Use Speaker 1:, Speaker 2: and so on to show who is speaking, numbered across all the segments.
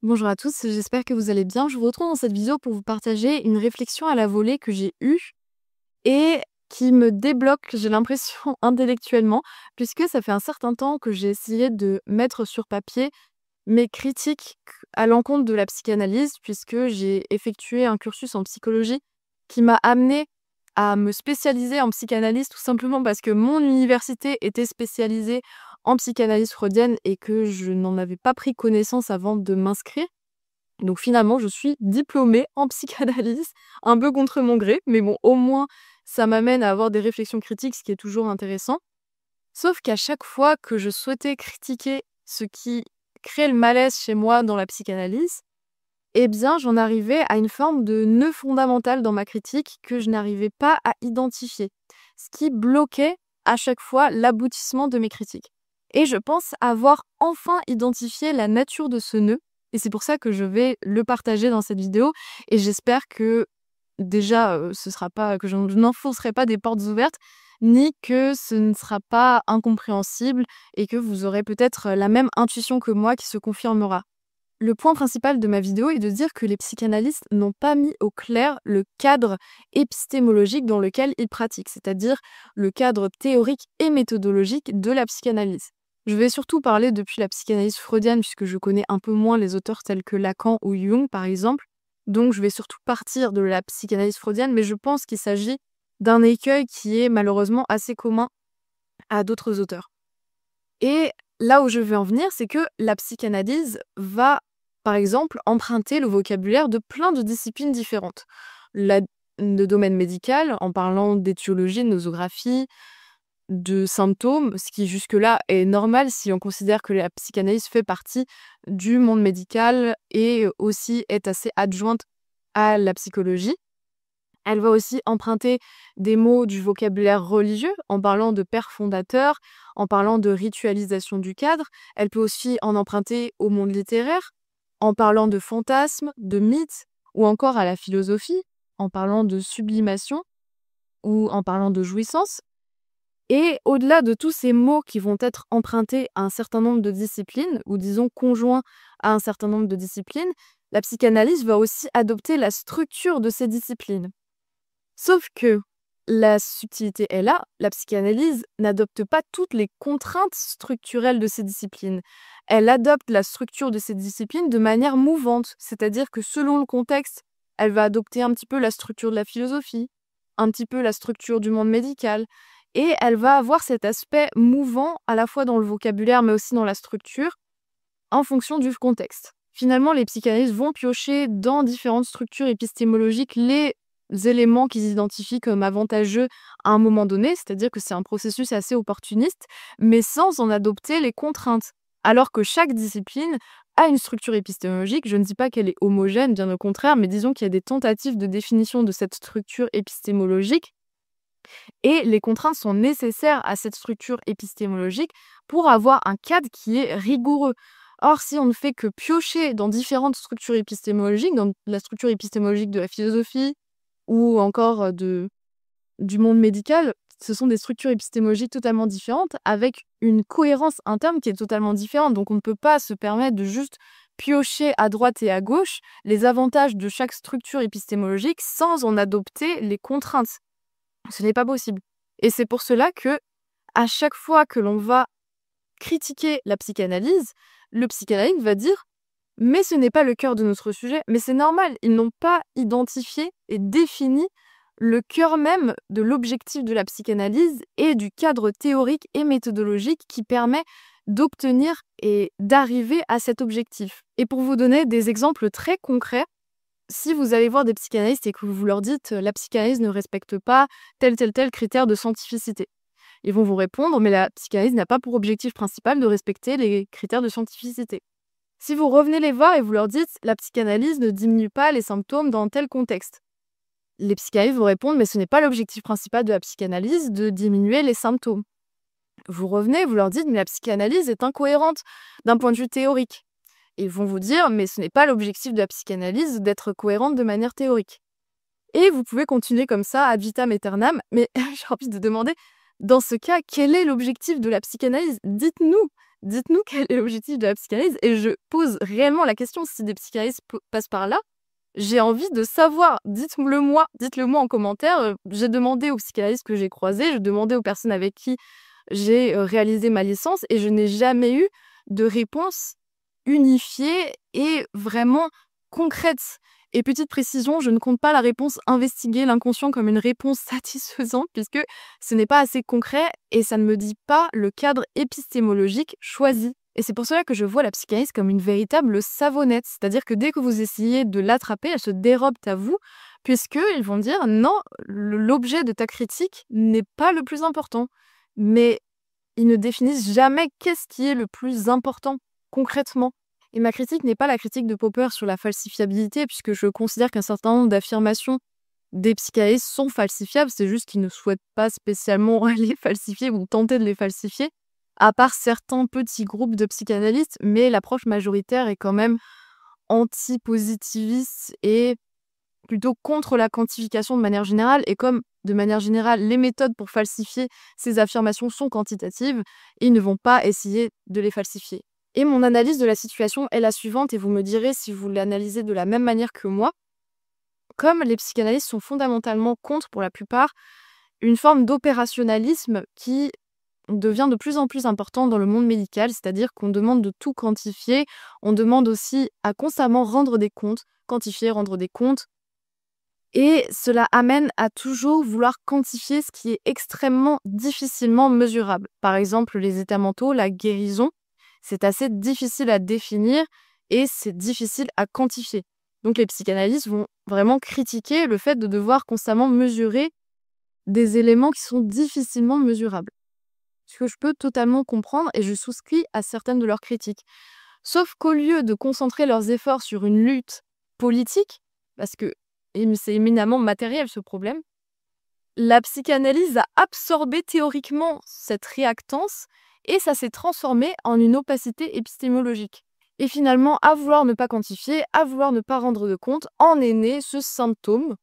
Speaker 1: Bonjour à tous, j'espère que vous allez bien. Je vous retrouve dans cette vidéo pour vous partager une réflexion à la volée que j'ai eue et qui me débloque, j'ai l'impression, intellectuellement, puisque ça fait un certain temps que j'ai essayé de mettre sur papier mes critiques à l'encontre de la psychanalyse, puisque j'ai effectué un cursus en psychologie qui m'a amené à me spécialiser en psychanalyse, tout simplement parce que mon université était spécialisée en psychanalyse freudienne et que je n'en avais pas pris connaissance avant de m'inscrire. Donc finalement, je suis diplômée en psychanalyse, un peu contre mon gré, mais bon, au moins, ça m'amène à avoir des réflexions critiques, ce qui est toujours intéressant. Sauf qu'à chaque fois que je souhaitais critiquer ce qui crée le malaise chez moi dans la psychanalyse, eh bien, j'en arrivais à une forme de nœud fondamental dans ma critique que je n'arrivais pas à identifier, ce qui bloquait à chaque fois l'aboutissement de mes critiques. Et je pense avoir enfin identifié la nature de ce nœud, et c'est pour ça que je vais le partager dans cette vidéo, et j'espère que déjà, ce sera pas que je n'enfoncerai pas des portes ouvertes, ni que ce ne sera pas incompréhensible et que vous aurez peut-être la même intuition que moi qui se confirmera. Le point principal de ma vidéo est de dire que les psychanalystes n'ont pas mis au clair le cadre épistémologique dans lequel ils pratiquent, c'est-à-dire le cadre théorique et méthodologique de la psychanalyse. Je vais surtout parler depuis la psychanalyse freudienne puisque je connais un peu moins les auteurs tels que Lacan ou Jung par exemple. Donc je vais surtout partir de la psychanalyse freudienne, mais je pense qu'il s'agit d'un écueil qui est malheureusement assez commun à d'autres auteurs. Et là où je veux en venir, c'est que la psychanalyse va, par exemple, emprunter le vocabulaire de plein de disciplines différentes. Le domaine médical, en parlant d'étiologie, de nosographie, de symptômes, ce qui jusque-là est normal si on considère que la psychanalyse fait partie du monde médical et aussi est assez adjointe à la psychologie. Elle va aussi emprunter des mots du vocabulaire religieux en parlant de père fondateur, en parlant de ritualisation du cadre. Elle peut aussi en emprunter au monde littéraire, en parlant de fantasmes, de mythes, ou encore à la philosophie, en parlant de sublimation ou en parlant de jouissance. Et au-delà de tous ces mots qui vont être empruntés à un certain nombre de disciplines, ou disons conjoints à un certain nombre de disciplines, la psychanalyse va aussi adopter la structure de ces disciplines. Sauf que la subtilité est là, la psychanalyse n'adopte pas toutes les contraintes structurelles de ces disciplines. Elle adopte la structure de ces disciplines de manière mouvante, c'est-à-dire que selon le contexte, elle va adopter un petit peu la structure de la philosophie, un petit peu la structure du monde médical, et elle va avoir cet aspect mouvant à la fois dans le vocabulaire mais aussi dans la structure, en fonction du contexte. Finalement, les psychanalystes vont piocher dans différentes structures épistémologiques les éléments qu'ils identifient comme avantageux à un moment donné, c'est-à-dire que c'est un processus assez opportuniste, mais sans en adopter les contraintes. Alors que chaque discipline a une structure épistémologique, je ne dis pas qu'elle est homogène, bien au contraire, mais disons qu'il y a des tentatives de définition de cette structure épistémologique, et les contraintes sont nécessaires à cette structure épistémologique pour avoir un cadre qui est rigoureux. Or, si on ne fait que piocher dans différentes structures épistémologiques, dans la structure épistémologique de la philosophie, ou encore du monde médical, ce sont des structures épistémologiques totalement différentes, avec une cohérence interne qui est totalement différente. Donc on ne peut pas se permettre de juste piocher à droite et à gauche les avantages de chaque structure épistémologique sans en adopter les contraintes. Ce n'est pas possible. Et c'est pour cela que, à chaque fois que l'on va critiquer la psychanalyse, le psychanalyste va dire « mais ce n'est pas le cœur de notre sujet ». Mais c'est normal, ils n'ont pas identifié et défini le cœur même de l'objectif de la psychanalyse et du cadre théorique et méthodologique qui permet d'obtenir et d'arriver à cet objectif. Et pour vous donner des exemples très concrets, si vous allez voir des psychanalystes et que vous leur dites « la psychanalyse ne respecte pas tel critère de scientificité », ils vont vous répondre « mais la psychanalyse n'a pas pour objectif principal de respecter les critères de scientificité ». Si vous revenez les voir et vous leur dites « la psychanalyse ne diminue pas les symptômes dans tel contexte », les psychanalystes vont répondre « mais ce n'est pas l'objectif principal de la psychanalyse de diminuer les symptômes ». Vous revenez, vous leur dites « mais la psychanalyse est incohérente d'un point de vue théorique ». Ils vont vous dire « mais ce n'est pas l'objectif de la psychanalyse d'être cohérente de manière théorique ». Et vous pouvez continuer comme ça ad vitam aeternam, mais j'ai envie de demander, dans ce cas, quel est l'objectif de la psychanalyse ? Dites-nous, dites-nous quel est l'objectif de la psychanalyse. Et je pose réellement la question si des psychanalystes passent par là. J'ai envie de savoir. Dites-le moi en commentaire. J'ai demandé aux psychanalystes que j'ai croisés, j'ai demandé aux personnes avec qui j'ai réalisé ma licence et je n'ai jamais eu de réponse unifiée et vraiment concrète. Et petite précision, je ne compte pas la réponse investiguer l'inconscient comme une réponse satisfaisante puisque ce n'est pas assez concret et ça ne me dit pas le cadre épistémologique choisi. Et c'est pour cela que je vois la psychanalyse comme une véritable savonnette. C'est-à-dire que dès que vous essayez de l'attraper, elle se dérobe à vous, puisqu'ils vont dire non, l'objet de ta critique n'est pas le plus important. Mais ils ne définissent jamais qu'est-ce qui est le plus important, concrètement. Et ma critique n'est pas la critique de Popper sur la falsifiabilité, puisque je considère qu'un certain nombre d'affirmations des psychanalystes sont falsifiables, c'est juste qu'ils ne souhaitent pas spécialement les falsifier ou tenter de les falsifier, à part certains petits groupes de psychanalystes, mais l'approche majoritaire est quand même anti-positiviste et plutôt contre la quantification de manière générale. Et comme, de manière générale, les méthodes pour falsifier ces affirmations sont quantitatives, ils ne vont pas essayer de les falsifier. Et mon analyse de la situation est la suivante, et vous me direz si vous l'analysez de la même manière que moi. Comme les psychanalystes sont fondamentalement contre, pour la plupart, une forme d'opérationnalisme qui devient de plus en plus important dans le monde médical, c'est-à-dire qu'on demande de tout quantifier, on demande aussi à constamment rendre des comptes, quantifier, rendre des comptes, et cela amène à toujours vouloir quantifier ce qui est extrêmement difficilement mesurable. Par exemple, les états mentaux, la guérison, c'est assez difficile à définir et c'est difficile à quantifier. Donc les psychanalystes vont vraiment critiquer le fait de devoir constamment mesurer des éléments qui sont difficilement mesurables. Ce que je peux totalement comprendre et je souscris à certaines de leurs critiques. Sauf qu'au lieu de concentrer leurs efforts sur une lutte politique, parce que c'est éminemment matériel ce problème, la psychanalyse a absorbé théoriquement cette réactance et ça s'est transformé en une opacité épistémologique. Et finalement, à vouloir ne pas quantifier, à vouloir ne pas rendre de compte, en est né ce symptôme,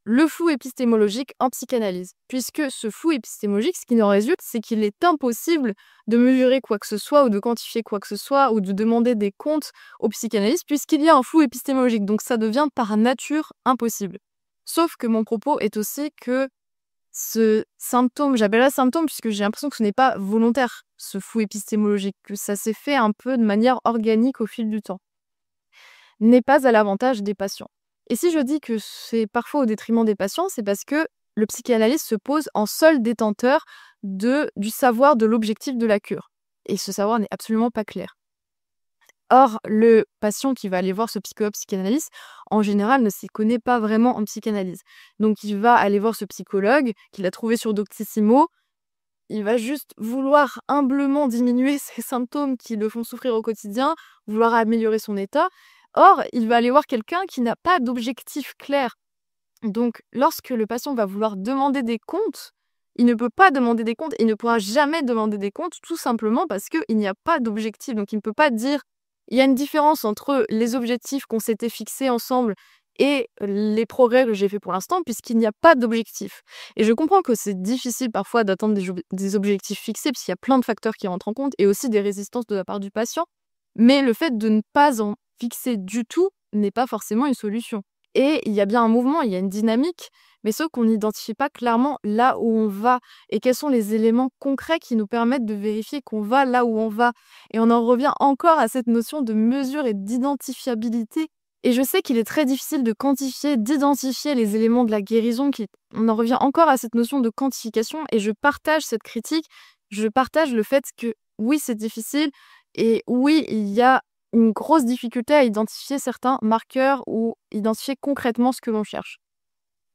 Speaker 1: le flou épistémologique en psychanalyse. Puisque ce flou épistémologique, ce qui en résulte, c'est qu'il est impossible de mesurer quoi que ce soit ou de quantifier quoi que ce soit ou de demander des comptes aux psychanalystes puisqu'il y a un flou épistémologique. Donc ça devient par nature impossible. Sauf que mon propos est aussi que ce symptôme, j'appellerais symptôme puisque j'ai l'impression que ce n'est pas volontaire, ce flou épistémologique, que ça s'est fait un peu de manière organique au fil du temps, n'est pas à l'avantage des patients. Et si je dis que c'est parfois au détriment des patients, c'est parce que le psychanalyste se pose en seul détenteur du savoir de l'objectif de la cure. Et ce savoir n'est absolument pas clair. Or, le patient qui va aller voir ce psychologue psychanalyste, en général, ne s'y connaît pas vraiment en psychanalyse. Donc, il va aller voir ce psychologue qu'il a trouvé sur Doctissimo. Il va juste vouloir humblement diminuer ses symptômes qui le font souffrir au quotidien, vouloir améliorer son état. Or, il va aller voir quelqu'un qui n'a pas d'objectif clair. Donc, lorsque le patient va vouloir demander des comptes, il ne peut pas demander des comptes et il ne pourra jamais demander des comptes tout simplement parce qu'il n'y a pas d'objectif. Donc, il ne peut pas dire il y a une différence entre les objectifs qu'on s'était fixés ensemble et les progrès que j'ai faits pour l'instant puisqu'il n'y a pas d'objectif. Et je comprends que c'est difficile parfois d'atteindre des objectifs fixés parce qu'il y a plein de facteurs qui rentrent en compte et aussi des résistances de la part du patient. Mais le fait de ne pas en fixer du tout n'est pas forcément une solution. Et il y a bien un mouvement, il y a une dynamique, mais sauf qu'on n'identifie pas clairement là où on va et quels sont les éléments concrets qui nous permettent de vérifier qu'on va là où on va. Et on en revient encore à cette notion de mesure et d'identifiabilité. Et je sais qu'il est très difficile de quantifier, d'identifier les éléments de la guérison. On en revient encore à cette notion de quantification et je partage cette critique. Je partage le fait que oui, c'est difficile et oui, il y a une grosse difficulté à identifier certains marqueurs ou identifier concrètement ce que l'on cherche.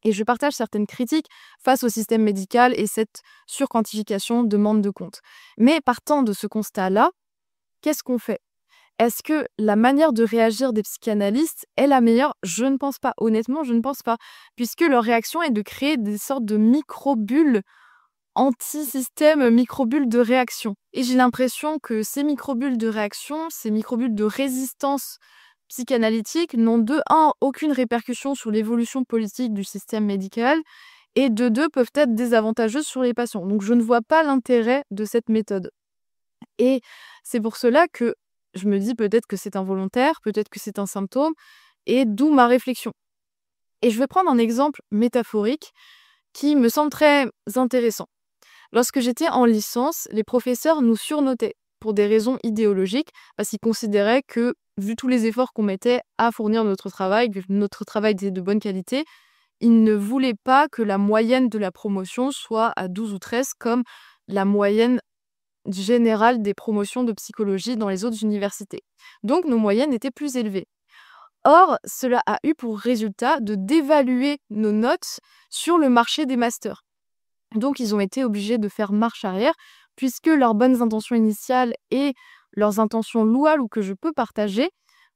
Speaker 1: Et je partage certaines critiques face au système médical et cette surquantification demande de compte. Mais partant de ce constat-là, qu'est-ce qu'on fait ? Est-ce que la manière de réagir des psychanalystes est la meilleure ? Je ne pense pas. Honnêtement, je ne pense pas. Puisque leur réaction est de créer des sortes de micro-bulles anti-système, micro-bulles de réaction. Et j'ai l'impression que ces micro-bulles de réaction, ces micro-bulles de résistance psychanalytique n'ont de un, aucune répercussion sur l'évolution politique du système médical et de deux, peuvent être désavantageuses sur les patients. Donc je ne vois pas l'intérêt de cette méthode. Et c'est pour cela que je me dis peut-être que c'est involontaire, peut-être que c'est un symptôme, et d'où ma réflexion. Et je vais prendre un exemple métaphorique qui me semble très intéressant. Lorsque j'étais en licence, les professeurs nous surnotaient pour des raisons idéologiques, parce qu'ils considéraient que, vu tous les efforts qu'on mettait à fournir notre travail, que notre travail était de bonne qualité, ils ne voulaient pas que la moyenne de la promotion soit à 12 ou 13 comme la moyenne générale des promotions de psychologie dans les autres universités. Donc nos moyennes étaient plus élevées. Or, cela a eu pour résultat de dévaluer nos notes sur le marché des masters. Donc, ils ont été obligés de faire marche arrière, puisque leurs bonnes intentions initiales et leurs intentions louables ou que je peux partager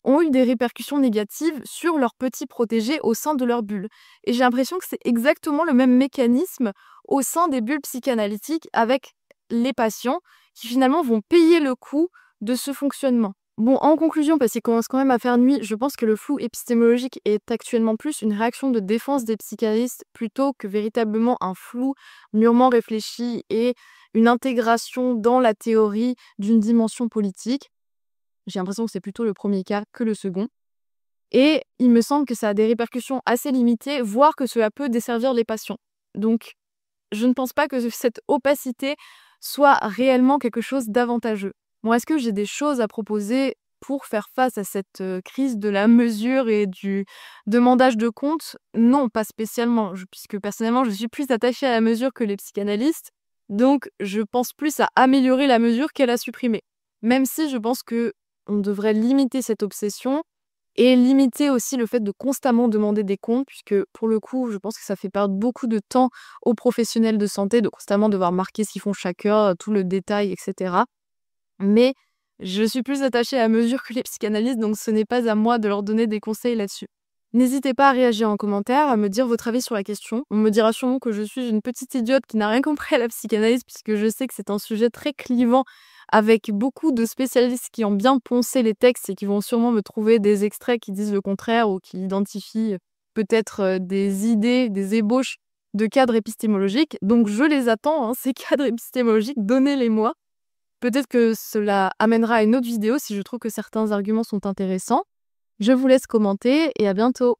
Speaker 1: ont eu des répercussions négatives sur leurs petits protégés au sein de leur bulle. Et j'ai l'impression que c'est exactement le même mécanisme au sein des bulles psychanalytiques avec les patients qui finalement vont payer le coût de ce fonctionnement. Bon, en conclusion, parce qu'il commence quand même à faire nuit, je pense que le flou épistémologique est actuellement plus une réaction de défense des psychanalystes plutôt que véritablement un flou mûrement réfléchi et une intégration dans la théorie d'une dimension politique. J'ai l'impression que c'est plutôt le premier cas que le second. Et il me semble que ça a des répercussions assez limitées, voire que cela peut desservir les patients. Donc, je ne pense pas que cette opacité soit réellement quelque chose d'avantageux. Bon, est-ce que j'ai des choses à proposer pour faire face à cette crise de la mesure et du demandage de compte? Non, pas spécialement, puisque personnellement, je suis plus attachée à la mesure que les psychanalystes. Donc, je pense plus à améliorer la mesure qu'à la supprimer. Même si je pense que on devrait limiter cette obsession et limiter aussi le fait de constamment demander des comptes, puisque pour le coup, je pense que ça fait perdre beaucoup de temps aux professionnels de santé de constamment devoir marquer ce qu'ils font chacun, tout le détail, etc. Mais je suis plus attachée à la mesure que les psychanalystes, donc ce n'est pas à moi de leur donner des conseils là-dessus. N'hésitez pas à réagir en commentaire, à me dire votre avis sur la question. On me dira sûrement que je suis une petite idiote qui n'a rien compris à la psychanalyse, puisque je sais que c'est un sujet très clivant, avec beaucoup de spécialistes qui ont bien poncé les textes et qui vont sûrement me trouver des extraits qui disent le contraire ou qui identifient peut-être des idées, des ébauches de cadres épistémologiques. Donc je les attends, hein, ces cadres épistémologiques, donnez-les-moi. Peut-être que cela amènera à une autre vidéo si je trouve que certains arguments sont intéressants. Je vous laisse commenter et à bientôt.